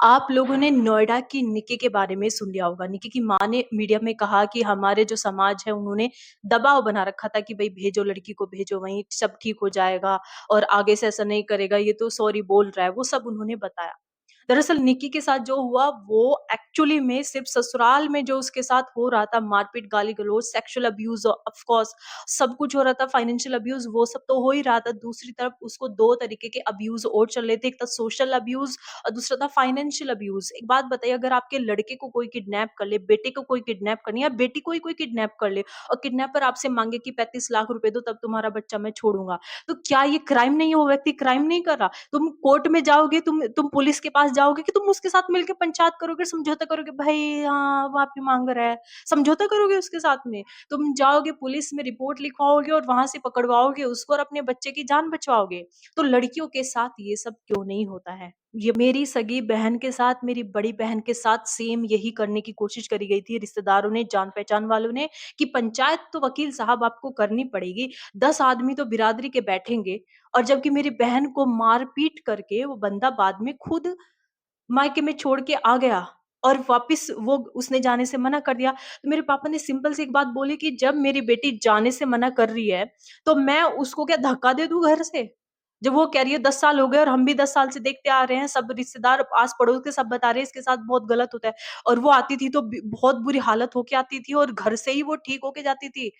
आप लोगों ने नोएडा की निक्की के बारे में सुन लिया होगा। निक्की की माँ ने मीडिया में कहा कि हमारे जो समाज है उन्होंने दबाव बना रखा था कि भई भेजो लड़की को भेजो वहीं सब ठीक हो जाएगा और आगे से ऐसा नहीं करेगा, ये तो सॉरी बोल रहा है, वो सब उन्होंने बताया। दरअसल निक्की के साथ जो हुआ वो एक्चुअली में सिर्फ़ ससुराल में जो उसके साथ हो रहा था मारपीट, गाली-गलौज, सेक्सुअल अब्यूज़ ऑफ कोर्स सब कुछ हो रहा था, फाइनेंशियल अब्यूज़ वो सब तो हो ही रहा था। दूसरी तरफ उसको 2 तरीके के अब्यूज़ और चल रहे थे। एक था सोशल अब्यूज़ और दूसरा था फाइनेंशियल अब्यूज़। एक बात बताइए अगर आपके लड़के को कोई किडनैप कर ले, बेटे को कोई किडनैप कर ले या बेटी को ही कोई किडनैप कर ले और किडनैपर आपसे माँगे कि 35 लाख रुपए दो तब तुम्हारा बच्चा मैं छोड़ूँगा। तो क्या ये क्राइम नहीं है? वो व्यक्ति क्राइम नहीं कर रहा? तुम कोर्ट में जाओगे, तुम पुलिस के पास जाओगे कि तुम उसके साथ मिलके पंचायत करोगे, समझौता करोगे, भाई हाँ, माफ़ी माँग रहा है, समझौता करोगे उसके साथ में। तुम जाओगे पुलिस में रिपोर्ट लिखवाओगे और वहाँ से पकड़वाओगे उसको और अपने बच्चे की जान बचवाओगे। तो लड़कियों के साथ ये सब क्यों नहीं होता है? ये मेरी सगी बहन के साथ, मेरी बड़ी बहन के साथ सेम यही करने की कोशिश करी गई थी रिश्तेदारों ने, जान-पहचान वालों ने कि पंचायत तो वकील साहब आपको करनी पड़ेगी, 10 आदमी तो बिरादरी के बैठेंगे और जबकि मेरी बहन को मार-पीट करके वो बंदा बाद में खुद मायके में छोड़ के आ गया और वापस वो उसने जाने से मना कर दिया। तो मेरे पापा ने सिंपल सी एक बात बोली कि जब मेरी बेटी जाने से मना कर रही है, तो मैं उसको क्या धक्का दे दूँ घर से? जब वो कह रही है 10 साल हो गए और हम भी 10 साल से देखते आ रहे हैं, सब रिश्तेदार आस-पड़ोस के सब बता रहे हैं इसके साथ बहुत गलत होता है और वो आती थी तो बहुत बुरी हालत होके आती थी और घर से ही वो ठीक होके जाती थी।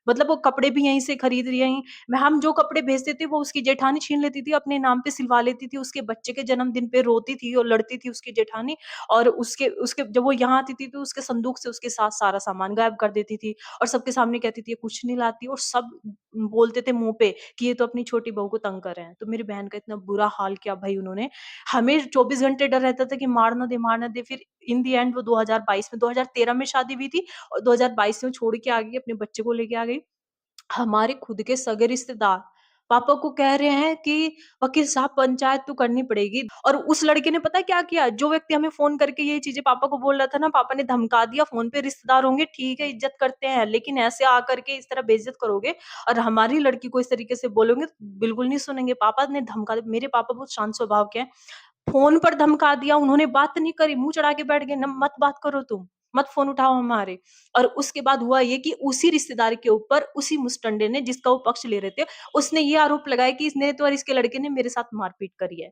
मतलब वो कपड़े भी यहीं से खरीद रही हैं। मैं हम जो कपड़े भेजते थे वो उसकी जेठानी छीन लेती थी, अपने नाम पे सिलवा लेती थी, उसके बच्चे के जन्मदिन पे रोती थी और लड़ती थी उसकी जेठानी और उसके उसके जब वो यहाँ आती थी तो उसके संदूक से उसके साथ सारा सामान गायब कर देती थी और सबके सामने कहती थी ये कुछ नहीं लाती और सब बोलते थे मुँह पे कि ये तो अपनी छोटी बहू को तंग कर रहे हैं। तो मेरी बहन का इतना बुरा हाल किया भई उन्होंने। हमें 24 घंटे डर रहता था कि मार ना दे फिर इन द एंड वो 2022 में 2013 में शादी हुई थी और 2022 में वो छोड़ के आ गई, अपने बच्चे को लेके आ गई। हमारे खुद के सगे रिश्तेदार पापा को कह रहे हैं कि वकील साहब पंचायत तो करनी पड़ेगी और उस लड़के ने पता है क्या किया? जो व्यक्ति हमें फ़ोन करके ये चीज़ें पापा को बोल रहा था ना, पापा ने धमका दिया फ़ोन पे रिश्तेदार होंगे ठीक है, इज़्ज़त करते हैं, लेकिन ऐसे आकर के इस तरह बेइज़्ज़त करोगे और हमारी लड़की को इस तरीके से बोलोगे, तो बिल्कुल नहीं सुनेंगे। पापा ने धमका दिया मेरे पापा बहुत शांत स्वभाव के हैं। फ़ोन पर धमका दिया, उन्होंने बात नहीं करी, मुँह चढ़ा के बैठ गए, "न मत बात करो तुम, मत फ़ोन उठाओ हमारे।" और उसके बाद हुआ ये कि उसी रिश्तेदार के ऊपर उसी मुस्टंडे ने जिसका वो पक्ष ले रहे थे, उसने ये आरोप लगाया कि इसने तो और इसके लड़के ने मेरे साथ मारपीट करी है।